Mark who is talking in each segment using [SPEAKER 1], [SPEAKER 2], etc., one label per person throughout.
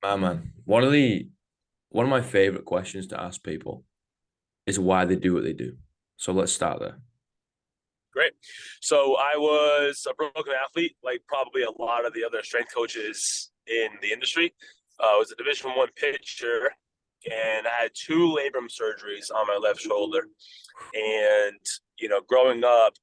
[SPEAKER 1] Man, one of my favorite questions to ask people is why they do what they do. So let's start there.
[SPEAKER 2] Great. So I was a broken athlete, like probably a lot of the other strength coaches in the industry. I was a Division 1 pitcher, and I had two labrum surgeries on my left shoulder. And growing up,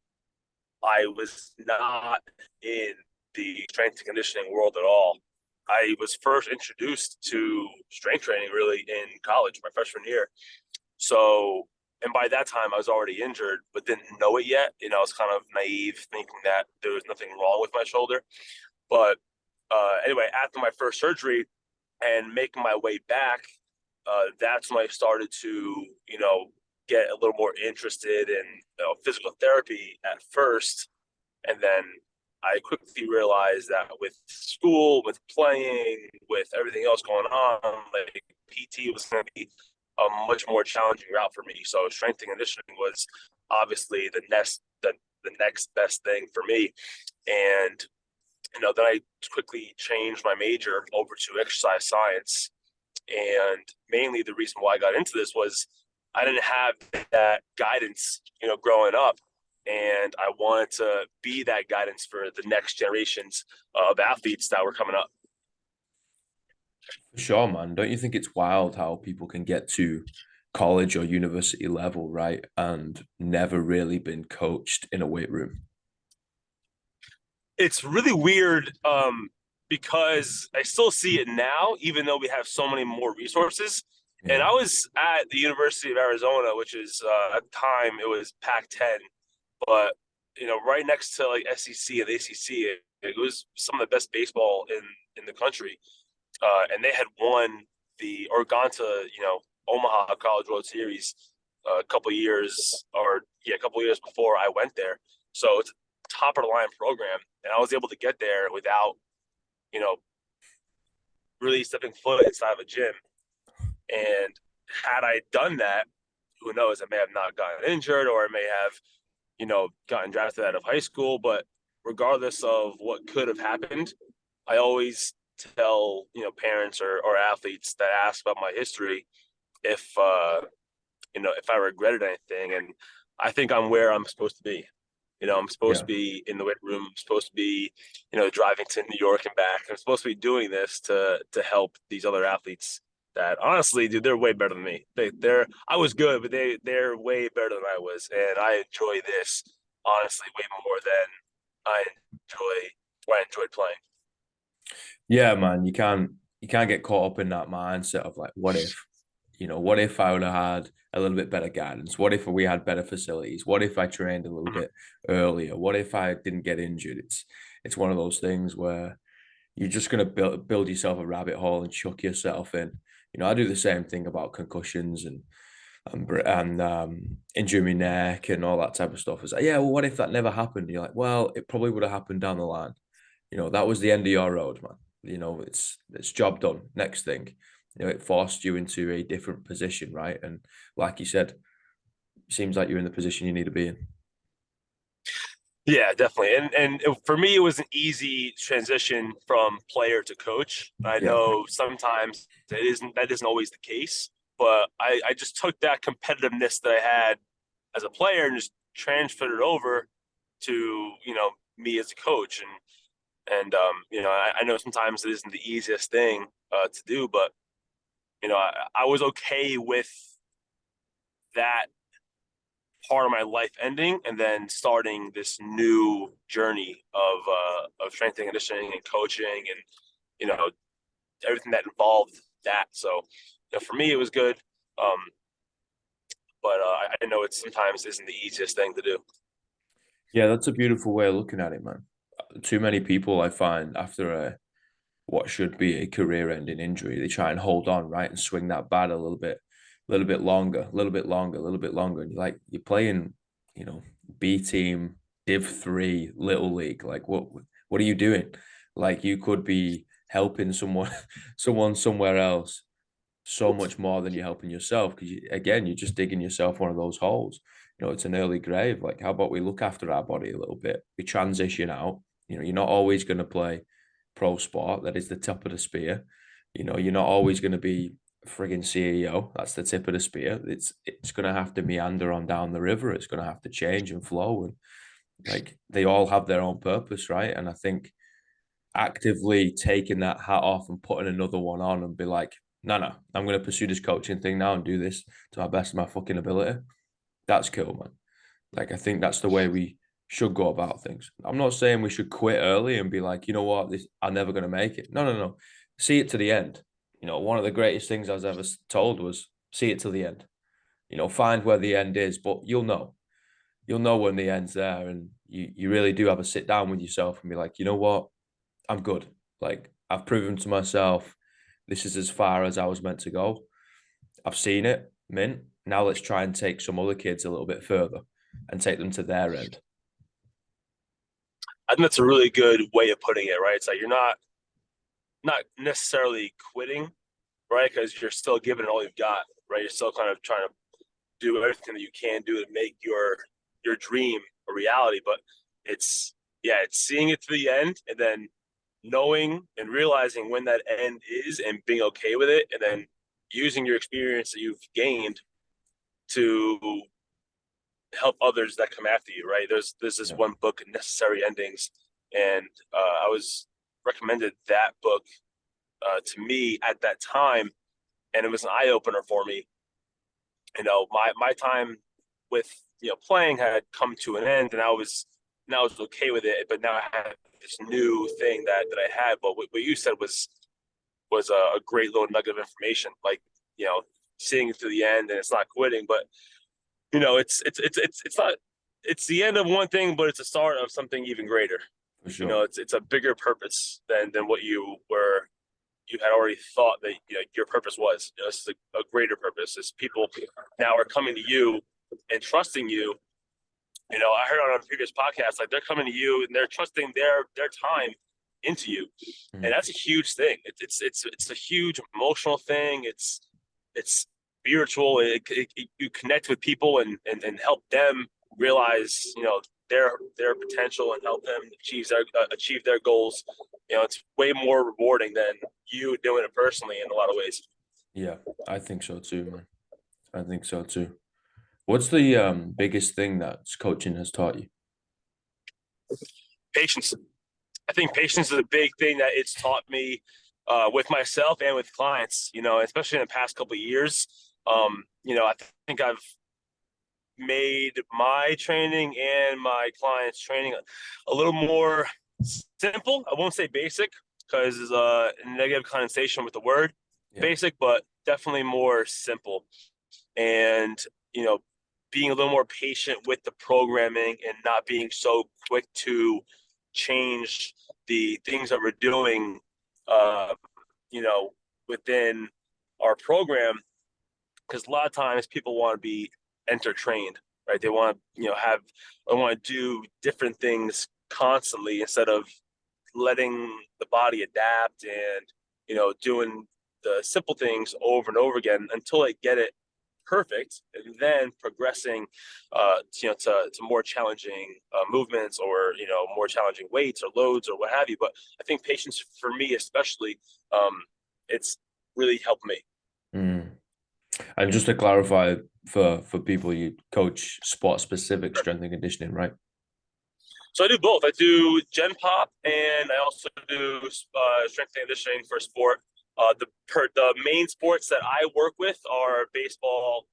[SPEAKER 2] I was not in the strength and conditioning world at all. I was first introduced to strength training really in college, my freshman year. So, and by that time, I was already injured, but didn't know it yet. I was kind of naive, thinking that there was nothing wrong with my shoulder. But anyway, after my first surgery and making my way back, that's when I started to, get a little more interested in physical therapy at first, and then I quickly realized that with school, with playing, with everything else going on, like PT was going to be a much more challenging route for me. So strength and conditioning was obviously the next best thing for me. And then I quickly changed my major over to exercise science. And mainly the reason why I got into this was I didn't have that guidance, growing up. And I wanted to be that guidance for the next generations of athletes that were coming up.
[SPEAKER 1] For sure, man. Don't you think it's wild how people can get to college or university level, right? And never really been coached in a weight room.
[SPEAKER 2] It's really weird because I still see it now, even though we have so many more resources. And
[SPEAKER 1] Yeah.
[SPEAKER 2] I was at the University of Arizona, which is at the time it was Pac-10, but right next to like SEC and ACC, it was some of the best baseball in the country, and they had won the or gone to Omaha College World Series a couple years before I went there. So it's a top of the line program, and I was able to get there without you know really stepping foot inside of a gym. And had I done that, who knows? I may have not gotten injured, or I may have gotten drafted out of high school. But regardless of what could have happened, I always tell parents or athletes that ask about my history if if I regretted anything, and I think I'm where I'm supposed to be. I'm supposed to
[SPEAKER 1] Yeah.
[SPEAKER 2] be in the weight room. I'm supposed to be, driving to New York and back. I'm supposed to be doing this to help these other athletes that honestly, dude, they're way better than me. I was good, but they're way better than I was, and I enjoy this honestly way more than I enjoy what I enjoyed playing.
[SPEAKER 1] Yeah, man. You can't get caught up in that mindset of like, what if? What if I would have had a little bit better guidance? What if we had better facilities? What if I trained a little
[SPEAKER 2] Mhm.
[SPEAKER 1] bit earlier? What if I didn't get injured? It's one of those things where you're just gonna build yourself a rabbit hole and chuck yourself in. I do the same thing about concussions and injuring my neck and all that type of stuff. It's like, yeah, well, what if that never happened? You're like, well, it probably would have happened down the line. That was the end of your road, man. It's job done. Next thing, it forced you into a different position, right? And like you said, it seems like you're in the position you need to be in.
[SPEAKER 2] Yeah, definitely. And for me, it was an easy transition from player to coach. I
[SPEAKER 1] Yeah,
[SPEAKER 2] know sometimes that isn't always the case, but I just took that competitiveness that I had as a player and just transferred it over to me as a coach. And I know sometimes it isn't the easiest thing to do, but I was okay with that part of my life ending and then starting this new journey of strength and conditioning and coaching and you know everything that involved that. So for me, it was good, um, but I know it sometimes isn't the easiest thing to do.
[SPEAKER 1] yeah, that's a beautiful way of looking at it, man. Too many people I find after what should be a career-ending injury, they try and hold on, right, and swing that bat a little bit longer, a little bit longer, a little bit longer. And you're playing, you know, B team, Div 3, little league. Like what are you doing? Like you could be helping someone, someone somewhere else so much more than you're helping yourself because again, you're just digging yourself one of those holes. It's an early grave. Like, how about we look after our body a little bit? We transition out. You're not always going to play pro sport. That is the top of the spear. You're not always going to be frigging CEO. That's the tip of the spear. It's going to have to meander on down the river. It's going to have to change and flow, and like they all have their own purpose, right? And I think actively taking that hat off and putting another one on and be like, no, no, I'm going to pursue this coaching thing now and do this to my best of my fucking ability. That's cool, man. Like, I think that's the way we should go about things. I'm not saying we should quit early and be like, you know what, this I'm never going to make it. No, no, no. See it to the end. One of the greatest things I was ever told was see it to the end. Find where the end is, but you'll know. You'll know when the end's there, and you really do have a sit down with yourself and be like, you know what, I'm good. Like I've proven to myself this is as far as I was meant to go. I've seen it, mint. Now let's try and take some other kids a little bit further and take them to their end.
[SPEAKER 2] I think that's a really good way of putting it, right? It's like you're not necessarily quitting, right? Because you're still giving it all you've got, right? You're still kind of trying to do everything that you can do to make your dream a reality. But it's it's seeing it to the end and then knowing and realizing when that end is and being okay with it, and then using your experience that you've gained to help others that come after you, right? There's this
[SPEAKER 1] Yeah.
[SPEAKER 2] one book, Necessary Endings, and I was recommended that book to me at that time, and it was an eye opener for me. My time with playing had come to an end, and I was okay with it. But now I had this new thing that I had. But what you said was a great little nugget of information, like seeing it to the end, and it's not quitting, but it's not it's the end of one thing, but it's a start of something even greater.
[SPEAKER 1] For sure.
[SPEAKER 2] It's a bigger purpose than what you had already thought that your purpose was. This is a greater purpose. As people now are coming to you and trusting you. I heard on a previous podcast, like they're coming to you and they're trusting their time into you, and
[SPEAKER 1] Mm.
[SPEAKER 2] that's a huge thing. It's a huge emotional thing. It's spiritual. You connect with people and help them realize their potential and help them achieve their goals. It's way more rewarding than you doing it personally in a lot of ways.
[SPEAKER 1] Yeah, I think so too, man. I think so too. What's the biggest thing that coaching has taught you?
[SPEAKER 2] Patience. I think patience is a big thing that it's taught me with myself and with clients. Especially in the past couple of years. I think I've made my training and my clients' training a little more simple. I won't say basic because there's a negative connotation with the word
[SPEAKER 1] Yeah.
[SPEAKER 2] basic, but definitely more simple. And you know, being a little more patient with the programming and not being so quick to change the things that we're doing, uh, you know, within our program. Because a lot of times people want to be entertained, right? They want to, they want to do different things constantly instead of letting the body adapt and, doing the simple things over and over again until they get it perfect, and then progressing to more challenging movements, or more challenging weights or loads or what have you. But I think patience for me especially, it's really helped me.
[SPEAKER 1] Mm. And just to clarify for people, you coach sport specific strength and conditioning, right?
[SPEAKER 2] So I do both. I do Gen Pop, and I also do strength and conditioning for sport. The main sports that I work with are baseball,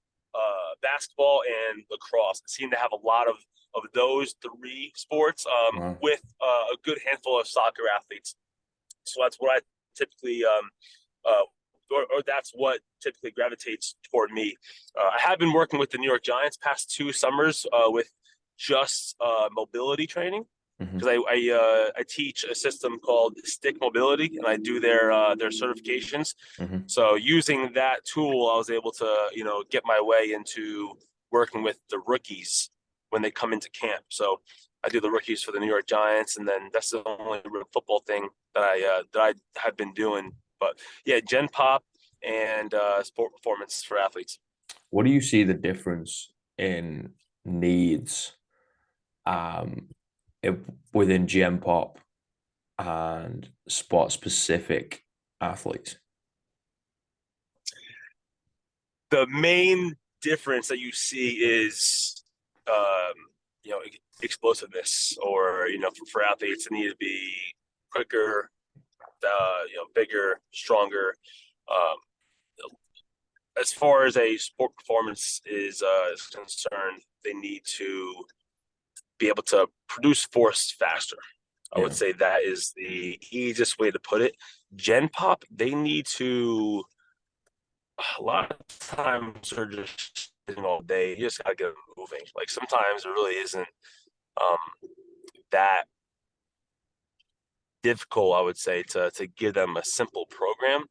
[SPEAKER 2] basketball, and lacrosse. I seem to have a lot of those three sports,
[SPEAKER 1] Wow.
[SPEAKER 2] with a good handful of soccer athletes. So that's what I typically, or that's what typically gravitates toward me. I have been working with the New York Giants past 2 summers with just mobility training,
[SPEAKER 1] Hmm.
[SPEAKER 2] because I teach a system called Stick Mobility, and I do their certifications.
[SPEAKER 1] Hmm.
[SPEAKER 2] So using that tool, I was able to get my way into working with the rookies when they come into camp. So I do the rookies for the New York Giants, and then that's the only real football thing that I have been doing. But yeah, Gen Pop and sport performance for athletes.
[SPEAKER 1] What do you see the difference in needs um if, within GM Pop and sport specific athletes?
[SPEAKER 2] the main difference that you see is, um, you know, explosiveness, or for athletes, they need to be quicker, bigger, stronger. Um, as far as a sport performance is concerned, they need to be able to produce force faster. I would
[SPEAKER 1] Yeah.
[SPEAKER 2] say that is the easiest way to put it. Gen Pop, they need to, a lot of times are just sitting all day. You just gotta get them moving. Like sometimes it really isn't um, that difficult, I would say, to give them a simple program.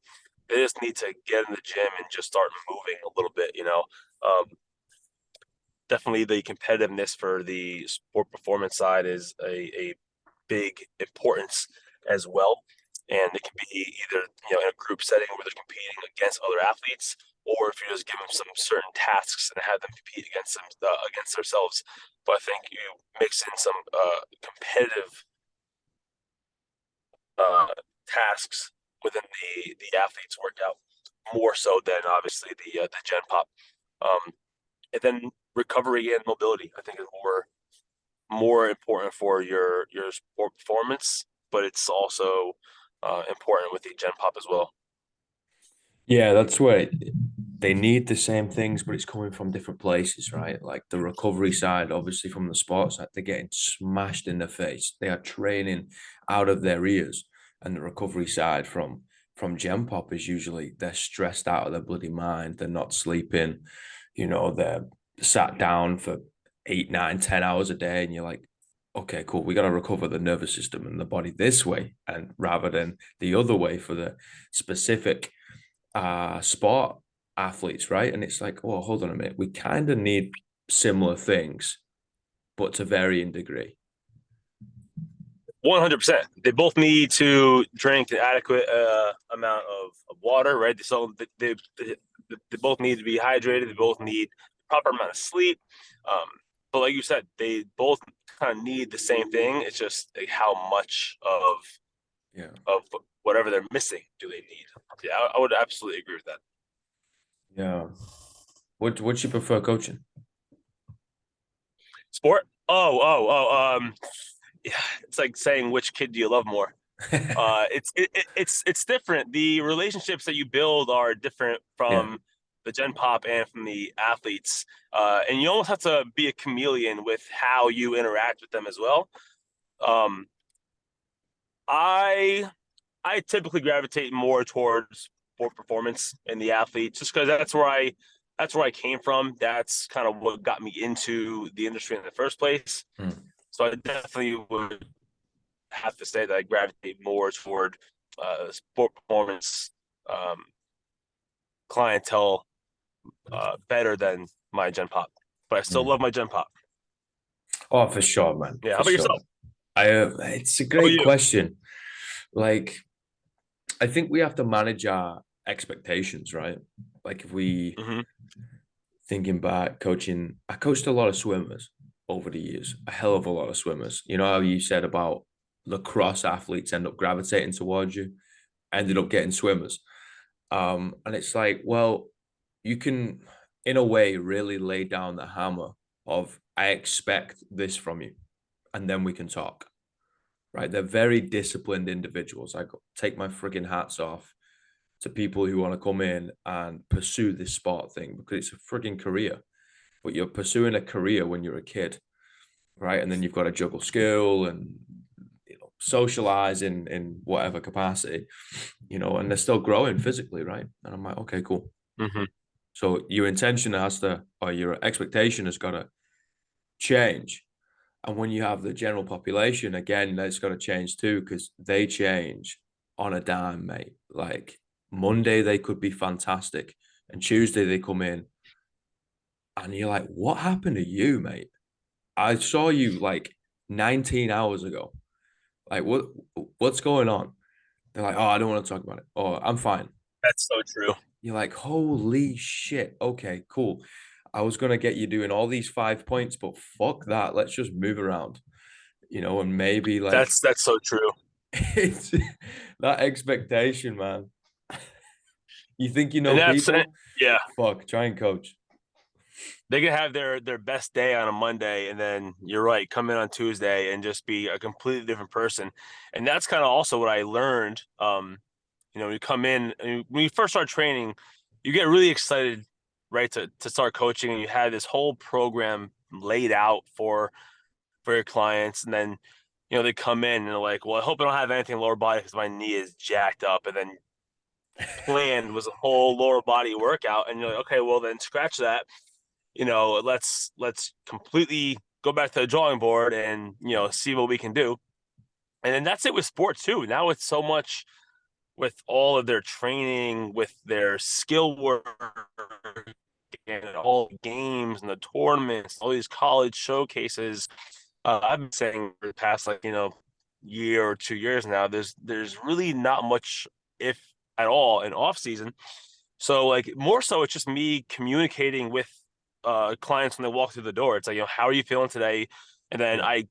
[SPEAKER 2] They just need to get in the gym and just start moving a little bit. Definitely the competitiveness for the sport performance side is a big importance as well. And it can be either in a group setting where they're competing against other athletes, or if you just give them some certain tasks and have them compete against themselves. But I think you mix in some competitive uh, tasks within the athletes workout more so than obviously the Gen Pop. Um, and then recovery and mobility, I think, is more important for your sport performance, but it's also important with the Gen Pop as well.
[SPEAKER 1] Yeah, that's where they need the same things, but it's coming from different places, right? Like the recovery side, obviously from the sports side, they're getting smashed in the face. They are training out of their ears, and the recovery side from Gen Pop is usually they're stressed out of their bloody mind. They're not sleeping, they're sat down for 8, 9, 10 hours a day, and you're like, okay, cool. We got to recover the nervous system and the body this way, and rather than the other way for the specific sport athletes, right? And it's like, oh, hold on a minute. We kind of need similar things, but to varying degree.
[SPEAKER 2] 100%. They both need to drink an adequate amount of water, right? So they both need to be hydrated. They both need the proper amount of sleep. Um, but like you said, they both kind of need the same thing. It's just like how much
[SPEAKER 1] Yeah.
[SPEAKER 2] of whatever they're missing do they need? Yeah, I would absolutely agree with that.
[SPEAKER 1] Yeah. What you prefer coaching?
[SPEAKER 2] Sport? Yeah, it's like saying which kid do you love more? It's different. The relationships that you build are different
[SPEAKER 1] Yeah.
[SPEAKER 2] from the Gen Pop and from the athletes, and you almost have to be a chameleon with how you interact with them as well. Um, I I typically gravitate more towards sport performance and the athlete, just because that's where I came from. That's kind of what got me into the industry in the first place.
[SPEAKER 1] Hmm.
[SPEAKER 2] So I definitely would have to say that I gravitate more toward sport performance um, clientele better than my Gen Pop. But I still
[SPEAKER 1] Hmm.
[SPEAKER 2] love my Gen Pop.
[SPEAKER 1] Oh, for sure, man.
[SPEAKER 2] Yeah. How
[SPEAKER 1] For
[SPEAKER 2] about
[SPEAKER 1] sure.
[SPEAKER 2] yourself?
[SPEAKER 1] It's a
[SPEAKER 2] How about
[SPEAKER 1] great
[SPEAKER 2] you?
[SPEAKER 1] question. Like, I think we have to manage our expectations, right? Like, if we
[SPEAKER 2] Hmm.
[SPEAKER 1] thinking back, coaching, I coached a lot of swimmers over the years, a hell of a lot of swimmers. You know how you said about lacrosse athletes end up gravitating towards you, ended up getting swimmers. And it's like, well, you can, in a way, really lay down the hammer of, I expect this from you, and then we can talk, right? They're very disciplined individuals. I take my frigging hats off to people who want to come in and pursue this sport thing because it's a frigging career. But you're pursuing a career when you're a kid, right? And then you've got to juggle skill and socialize in whatever capacity, and they're still growing physically, right? And I'm like, okay, cool.
[SPEAKER 2] Hmm.
[SPEAKER 1] So your intention has to, or your expectation has got to change. And when you have the general population, again, that's got to change too, because they change on a dime, mate. Like Monday, they could be fantastic. And Tuesday, they come in and you're like, what happened to you, mate? I saw you like 19 hours ago. Like, what's going on? They're like, oh, I don't want to talk about it. Oh, I'm fine.
[SPEAKER 2] That's so true.
[SPEAKER 1] You're like, holy shit. Okay, cool. I was gonna get you doing all these 5 points, but fuck that. Let's just move around, and maybe like
[SPEAKER 2] That's so true.
[SPEAKER 1] it's that expectation, man. You think you
[SPEAKER 2] And
[SPEAKER 1] know
[SPEAKER 2] that's
[SPEAKER 1] people?
[SPEAKER 2] yeah,
[SPEAKER 1] Fuck, try and coach.
[SPEAKER 2] they can have their best day on a Monday, and then you're right, come in on Tuesday and just be a completely different person. And that's kind of also what I learned. When you come in, when you first start training, you get really excited, right, to start coaching, and you have this whole program laid out for your clients, and then they come in and they're like, "Well, I hope I don't have anything lower body because my knee is jacked up," and then planned was a whole lower body workout, and you're like, "Okay, well then scratch that." Let's completely go back to the drawing board and see what we can do. And then that's it with sports too. Now it's so much with all of their training, with their skill work, and all the games and the tournaments, all these college showcases. I've been saying for the past year or 2 years now, there's really not much, if at all, in off season. So like more so, it's just me communicating with clients when they walk through the door. It's like, how are you feeling today? And then
[SPEAKER 1] Yeah.
[SPEAKER 2] I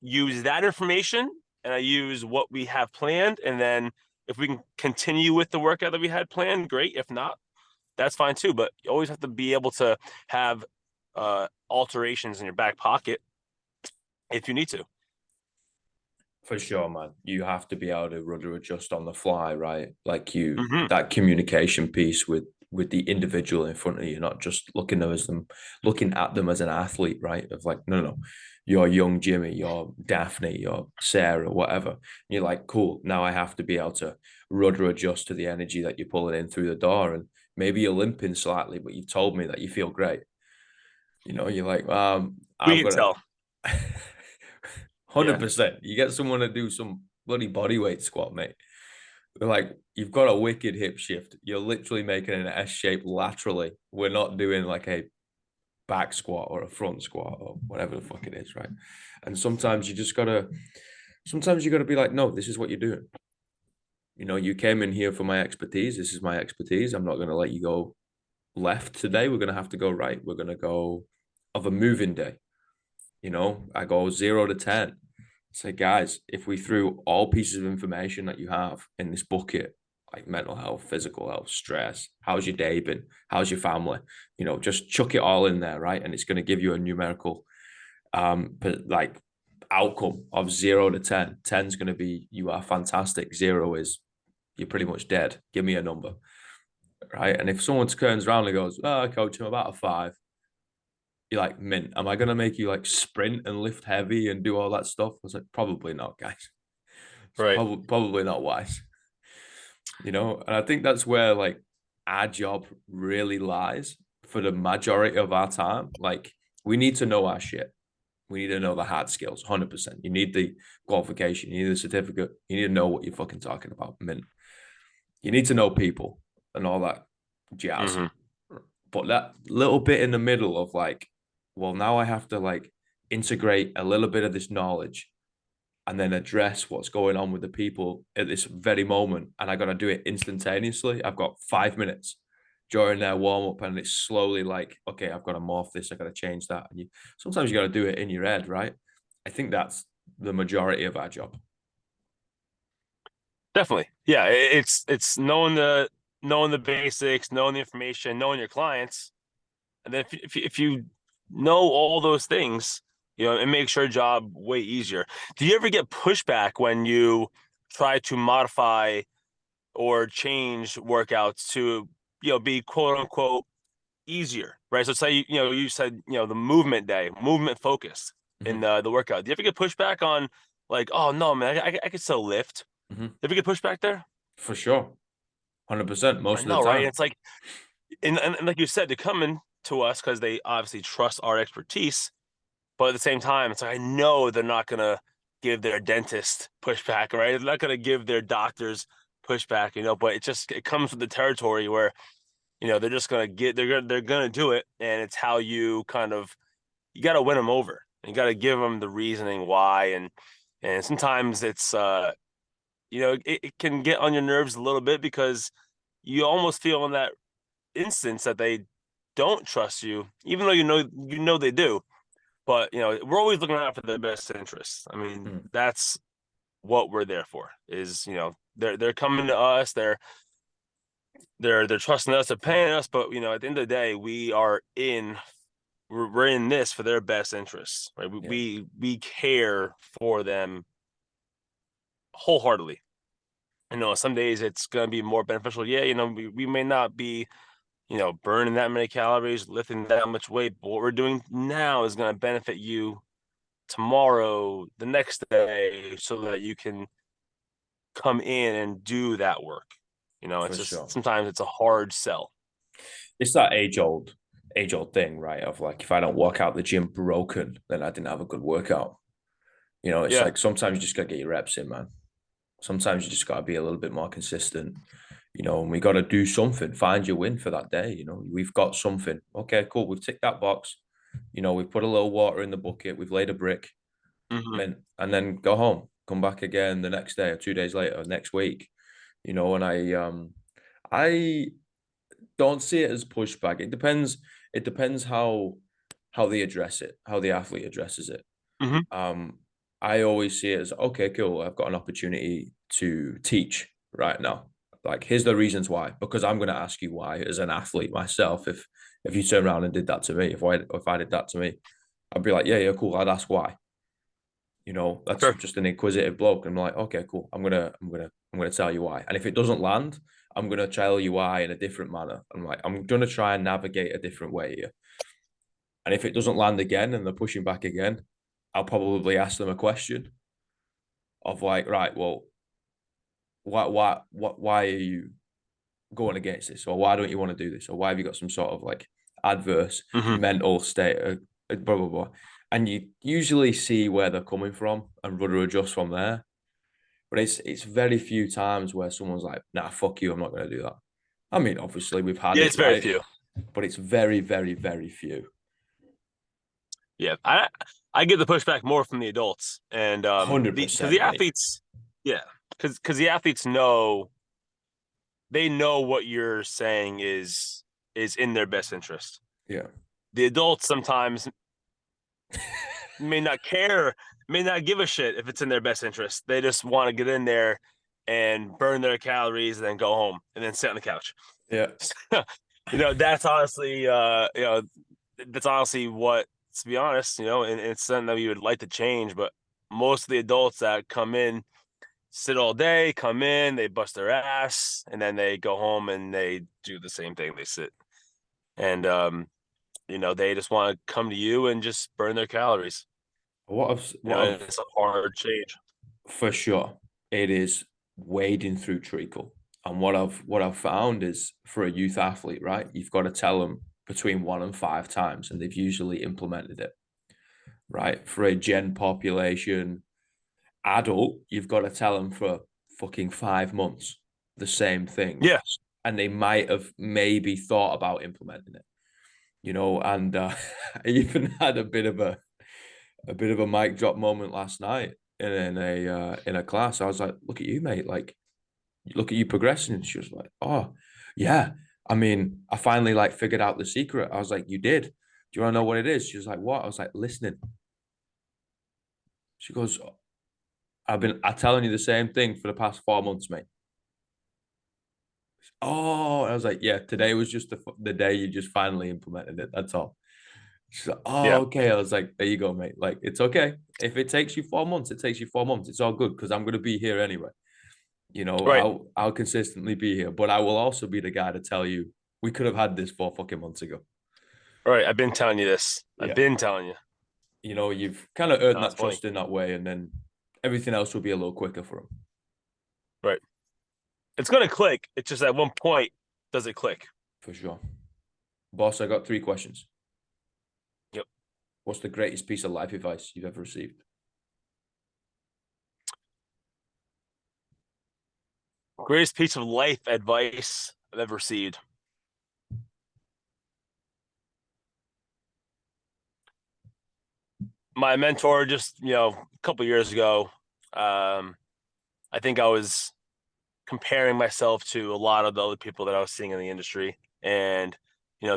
[SPEAKER 2] use that information and I use what we have planned. And then if we can continue with the workout that we had planned, great. If not, that's fine too. But you always have to be able to have alterations in your back pocket if you need to.
[SPEAKER 1] For sure, man. You have to be able to rudder adjust on the fly, right? Like
[SPEAKER 2] Hmm.
[SPEAKER 1] that communication piece with the individual in front of you, not just looking at them as an athlete, right? Of like, no, no, no, you're young Jimmy, you're Daphne, you're Sarah, whatever. And you're like, cool. Now I have to be able to rudder adjust to the energy that you're pulling in through the door, and maybe you're limping slightly, but you've told me that you feel great. You're like,
[SPEAKER 2] We
[SPEAKER 1] I've
[SPEAKER 2] can
[SPEAKER 1] got to.
[SPEAKER 2] tell.
[SPEAKER 1] 100%.
[SPEAKER 2] Yeah.
[SPEAKER 1] You get someone to do some bloody body weight squat, mate. They're like, you've got a wicked hip shift. You're literally making an S shape laterally. We're not doing like a back squat or a front squat or whatever the fuck it is, right? And sometimes you gotta be like, no, this is what you're doing. You came in here for my expertise. This is my expertise. I'm not gonna let you go left today. We're gonna have to go right. We're gonna go of a moving day. I go 0 to 10. Say, guys, if we threw all pieces of information that you have in this bucket, like mental health, physical health, stress, how's your day been? How's your family? Just chuck it all in there, right? And it's going to give you a numerical but like outcome of 0 to 10. 10 is going to be you are fantastic. Zero is you're pretty much dead. Give me a number. Right. And if someone turns around and goes, oh, coach, I'm about a 5, you're like, mint, am I going to make you like sprint and lift heavy and do all that stuff? I was like, probably not, guys. It's
[SPEAKER 2] Right.
[SPEAKER 1] probably not wise, And I think that's where like our job really lies for the majority of our time. Like, we need to know our shit. We need to know the hard skills, 100%. You need the qualification, you need the certificate, you need to know what you're fucking talking about, mint. You need to know people and all that jazz.
[SPEAKER 2] Hmm.
[SPEAKER 1] But that little bit in the middle of like, well, now I have to like integrate a little bit of this knowledge and then address what's going on with the people at this very moment. And I got to do it instantaneously. I've got 5 minutes during their warm up, and it's slowly like, okay, I've got to morph this. I got to change that. And sometimes you got to do it in your head, right? I think that's the majority of our job.
[SPEAKER 2] Definitely. Yeah. It's knowing the basics, knowing the information, knowing your clients, and then if you know all those things, it makes your job way easier. Do you ever get pushback when you try to modify or change workouts to be quote unquote easier, right? So say you said the movement day, movement focused in
[SPEAKER 1] Mm-hmm.
[SPEAKER 2] the workout. Do you ever get pushback on like, oh no, man, I could still lift?
[SPEAKER 1] Mm-hmm.
[SPEAKER 2] Do you ever get pushback there?
[SPEAKER 1] For sure. 100%
[SPEAKER 2] I
[SPEAKER 1] most of the
[SPEAKER 2] know, right?
[SPEAKER 1] time.
[SPEAKER 2] It's like, and like you said, they're coming to us because they obviously trust our expertise. But at the same time, it's like I know they're not gonna give their dentist pushback, right? They're not gonna give their doctors pushback, but it comes with the territory where they're just gonna they're gonna do it, and it's how you kind of you got to win them over. You got to give them the reasoning why, and sometimes it's it can get on your nerves a little bit because you almost feel in that instance that they don't trust you, even though you know they do. But we're always looking out for their best interests. I mean,
[SPEAKER 1] Mm.
[SPEAKER 2] that's what we're there for. Is they're coming to us. they're trusting us, they're paying us, but at the end of the day, we're in this for their best interests, right? We
[SPEAKER 1] Yeah,
[SPEAKER 2] we, we care for them wholeheartedly. Some days it's gonna be more beneficial. Yeah, we may not be, burning that many calories, lifting that much weight, but what we're doing now is gonna benefit you tomorrow, the next day, so that you can come in and do that work. It's
[SPEAKER 1] for
[SPEAKER 2] just
[SPEAKER 1] sure.
[SPEAKER 2] sometimes it's a hard sell.
[SPEAKER 1] It's that age old thing, right? Of like, if I don't walk out the gym broken, then I didn't have a good workout. It's
[SPEAKER 2] Yeah.
[SPEAKER 1] like sometimes you just gotta get your reps in, man. Sometimes you just gotta be a little bit more consistent. And we gotta do something. Find your win for that day. We've got something. Okay, cool. We've ticked that box. We've put a little water in the bucket. We've laid a brick,
[SPEAKER 2] Hmm.
[SPEAKER 1] and then go home. Come back again the next day or 2 days later, next week. And I don't see it as pushback. It depends how they address it, how the athlete addresses it.
[SPEAKER 2] Hmm.
[SPEAKER 1] Um, I always see it as, okay, cool. I've got an opportunity to teach right now. Like, here's the reasons why. Because I'm going to ask you why as an athlete myself. If you turn around and did that to me, if I did that to me, I'd be like, yeah, yeah, cool. I'd ask why. That's
[SPEAKER 2] Sure.
[SPEAKER 1] just an inquisitive bloke. I'm like, okay, cool. I'm gonna tell you why. And if it doesn't land, I'm gonna tell you why in a different manner. I'm like, I'm gonna try and navigate a different way here. And if it doesn't land again and they're pushing back again, I'll probably ask them a question of like, right, well, why are you going against this, or why don't you want to do this, or why have you got some sort of like adverse
[SPEAKER 2] Hmm.
[SPEAKER 1] mental state, blah blah blah. And you usually see where they're coming from and rudder adjust from there. But it's very few times where someone's like, nah, fuck you, I'm not going to do that. I mean, obviously we've had
[SPEAKER 2] Yeah,
[SPEAKER 1] it,
[SPEAKER 2] it's very
[SPEAKER 1] right?
[SPEAKER 2] few.
[SPEAKER 1] But it's very, very, very few.
[SPEAKER 2] Yeah, I get the pushback more from the adults, and because
[SPEAKER 1] 100%,
[SPEAKER 2] the
[SPEAKER 1] mate.
[SPEAKER 2] athletes, yeah, because the athletes know, they know what you're saying is in their best interest.
[SPEAKER 1] Yeah.
[SPEAKER 2] The adults sometimes may not care, may not give a shit if it's in their best interest. They just want to get in there and burn their calories and then go home and then sit on the couch.
[SPEAKER 1] Yeah.
[SPEAKER 2] That's honestly, that's honestly what, to be honest, and it's something that we would like to change. But most of the adults that come in sit all day, come in, they bust their ass, and then they go home and they do the same thing. They sit and they just want to come to you and just burn their calories. And it's a hard change.
[SPEAKER 1] For sure, it is wading through treacle. And what I've found is, for a youth athlete, right, you've got to tell them between 1 and 5 times, and they've usually implemented it, right? For a gen population adult, you've got to tell them for fucking 5 months the same thing,
[SPEAKER 2] Yeah,
[SPEAKER 1] and they might have maybe thought about implementing it, And I even had a bit of a mic drop moment last night in a class. I was like, "Look at you, mate! Like, look at you progressing." And she was like, "Oh, yeah. I mean, I finally like figured out the secret." I was like, "You did? Do you want to know what it is?" She was like, "What?" I was like, "Listening." She goes, I'm telling you the same thing for the past 4 months, mate." Oh, I was like, "Yeah, today was just the day you just finally implemented it. That's all." She's like, "Oh,
[SPEAKER 2] yeah,
[SPEAKER 1] okay." I was like, "There you go, mate. Like, it's okay. If it takes you 4 months, it takes you 4 months. It's all good because I'm gonna be here anyway.
[SPEAKER 2] right,
[SPEAKER 1] I'll consistently be here, but I will also be the guy to tell you we could have had this 4 fucking months ago."
[SPEAKER 2] right. I've been telling you this. I've
[SPEAKER 1] Yeah.
[SPEAKER 2] been telling you.
[SPEAKER 1] You've kind of earned
[SPEAKER 2] No, it's
[SPEAKER 1] that
[SPEAKER 2] funny.
[SPEAKER 1] trust in that way, and then everything else will be a little quicker for him.
[SPEAKER 2] Right. It's gonna click. It's just at one point, does it click?
[SPEAKER 1] For sure. Boss, I got 3 questions.
[SPEAKER 2] Yep.
[SPEAKER 1] What's the greatest piece of life advice you've ever received?
[SPEAKER 2] Greatest piece of life advice I've ever received. My mentor just, a couple years ago, um, I think I was comparing myself to a lot of the other people that I was seeing in the industry, and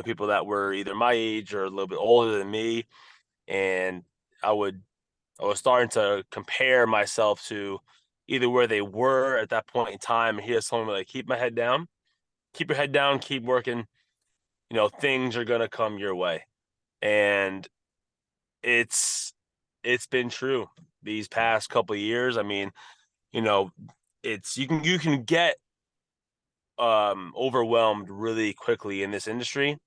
[SPEAKER 2] people that were either my age or a little bit older than me, and I would I was starting to compare myself to either where they were at that point in time, and he just told me, like, keep my head down, keep your head down, keep working. Things are gonna come your way, and it's it's been true these past couple of years. I mean, you know, it's you can get overwhelmed really quickly in this industry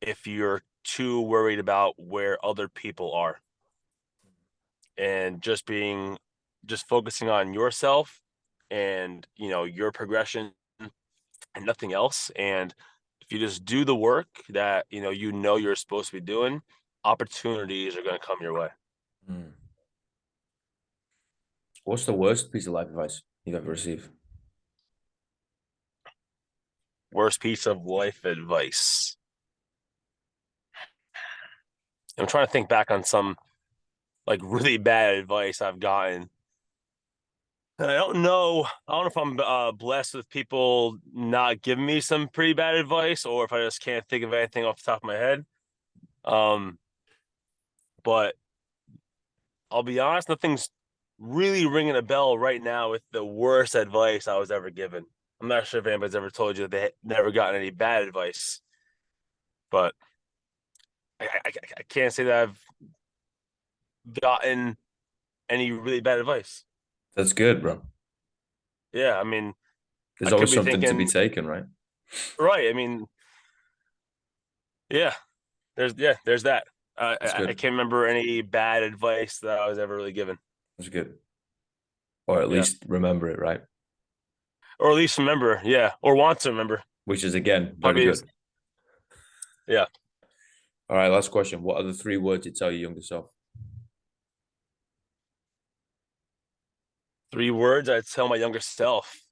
[SPEAKER 2] if you're too worried about where other people are, and just focusing on yourself and your progression and nothing else. And if you just do the work that you're supposed to be doing, opportunities are going to come your way.
[SPEAKER 1] Mm. What's the worst piece of life advice you've ever received?
[SPEAKER 2] Worst piece of life advice. I'm trying to think back on some like really bad advice I've gotten. And I don't know. I don't know if I'm blessed with people not giving me some pretty bad advice, or if I just can't think of anything off the top of my head. Um, but I'll be honest, nothing's really ringing a bell right now with the worst advice I was ever given. I'm not sure if anybody's ever told you that they never gotten any bad advice, but I can't say that I've gotten any really bad advice.
[SPEAKER 1] That's good, bro.
[SPEAKER 2] Yeah, I mean,
[SPEAKER 1] There's
[SPEAKER 2] I could
[SPEAKER 1] always
[SPEAKER 2] be
[SPEAKER 1] something to be
[SPEAKER 2] thinking,
[SPEAKER 1] taken, right?
[SPEAKER 2] right. I mean, yeah, there's that.
[SPEAKER 1] That's
[SPEAKER 2] I
[SPEAKER 1] good.
[SPEAKER 2] can't remember any bad advice that I was ever really given.
[SPEAKER 1] That's good. Or at
[SPEAKER 2] Yeah,
[SPEAKER 1] least remember it, right?
[SPEAKER 2] or at least remember. Yeah, or want to remember.
[SPEAKER 1] Which is again very
[SPEAKER 2] Probably,
[SPEAKER 1] good.
[SPEAKER 2] yeah.
[SPEAKER 1] All right, last question. What are the three words you tell your younger self?
[SPEAKER 2] 3 words I'd tell my younger self.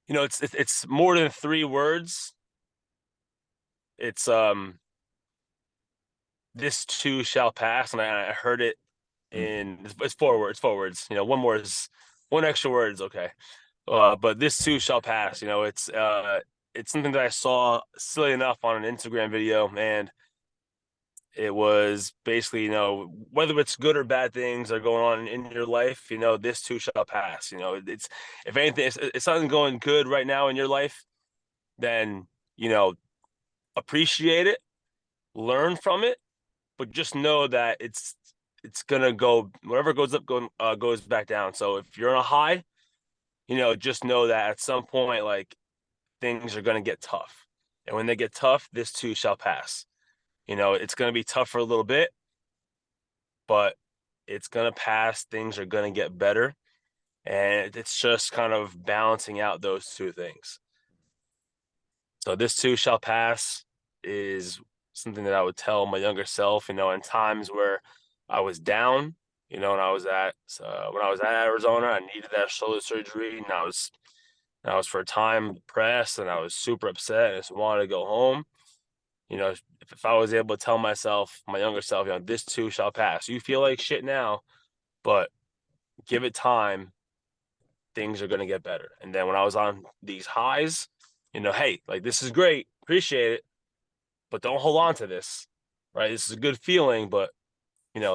[SPEAKER 2] It's more than 3 words. It's this too shall pass, and I heard it
[SPEAKER 1] Mm.
[SPEAKER 2] in it's 4 words. 4 words. One more is one extra word is okay. But this too shall pass. It's something that I saw silly enough on an Instagram video, and it was basically, whether it's good or bad things are going on in your life, this too shall pass. It's if anything, it's something going good right now in your life, then you know appreciate it, learn from it, but just know that it's gonna go whatever goes up goes back down. So if you're on a high, just know that at some point, like things are gonna get tough, and when they get tough, this too shall pass. It's gonna be tough for a little bit, but it's gonna pass. Things are gonna get better, and it's just kind of balancing out those two things. So this too shall pass is something that I would tell my younger self, in times where I was down, when I was at Arizona, I needed that shoulder surgery, and I was for a time depressed, and I was super upset and just wanted to go home. If I was able to tell myself, my younger self, this too shall pass. You feel like shit now, but give it time, things are gonna get better. And then when I was on these highs, hey, like this is great, appreciate it, but don't hold on to this, right? This is a good feeling, but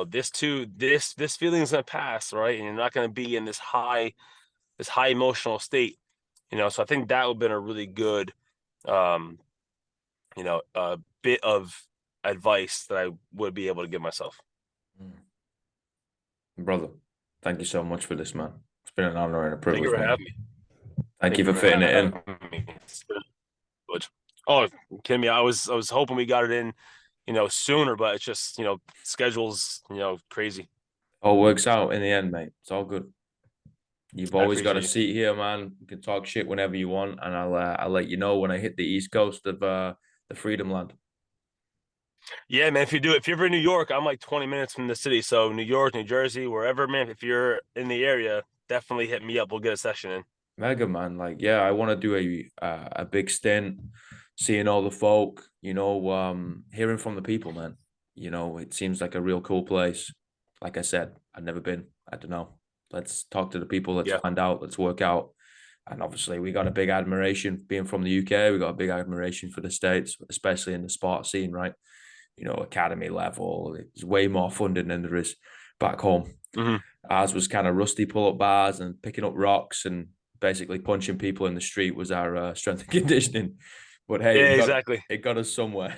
[SPEAKER 2] this too, this feeling is gonna pass, right? And you're not gonna be in this high emotional state, So I think that would have been a really good, um, bit of advice that I would be able to give myself.
[SPEAKER 1] Mm. Brother, thank you so much for this, man. It's been an honor and a
[SPEAKER 2] Thank you
[SPEAKER 1] privilege,
[SPEAKER 2] for
[SPEAKER 1] mate.
[SPEAKER 2] having me.
[SPEAKER 1] Thank
[SPEAKER 2] Thank
[SPEAKER 1] you
[SPEAKER 2] you
[SPEAKER 1] for
[SPEAKER 2] for
[SPEAKER 1] fitting it in.
[SPEAKER 2] having me. It's been a privilege. Oh, kidding me? I was hoping we got it in, sooner, but it's just schedules, crazy.
[SPEAKER 1] All works out in the end, mate. It's all good. You've
[SPEAKER 2] I
[SPEAKER 1] always got a
[SPEAKER 2] appreciate you.
[SPEAKER 1] seat here, man. You can talk shit whenever you want, and I'll let you know when I hit the east coast of the Freedom Land.
[SPEAKER 2] Yeah, man. If you're ever in New York, I'm like 20 minutes from the city. So New York, New Jersey, wherever, man. If you're in the area, definitely hit me up. We'll get a session in.
[SPEAKER 1] Mega man, like yeah, I want to do a big stint, seeing all the folk, hearing from the people, man. It seems like a real cool place. Like I said, I've never been. I don't know. Let's talk to the people. Let's
[SPEAKER 2] Yeah,
[SPEAKER 1] find out. Let's work out. And obviously, we got a big admiration being from the UK. We got a big admiration for the States, especially in the sport scene, right? Academy level. It's way more funding than there is back home.
[SPEAKER 2] Mm-hmm.
[SPEAKER 1] Ours was kind of rusty pull-up bars and picking up rocks and basically punching people in the street was our strength and conditioning. But hey,
[SPEAKER 2] Yeah, exactly.
[SPEAKER 1] it got us somewhere.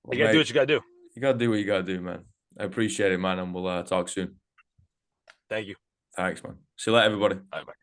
[SPEAKER 1] Well,
[SPEAKER 2] You gotta do
[SPEAKER 1] mate,
[SPEAKER 2] what you gotta do.
[SPEAKER 1] you gotta do what you gotta do, man. I appreciate it, man, and we'll talk soon.
[SPEAKER 2] Thank you.
[SPEAKER 1] Thanks, man. See you later, everybody.
[SPEAKER 2] Bye bye.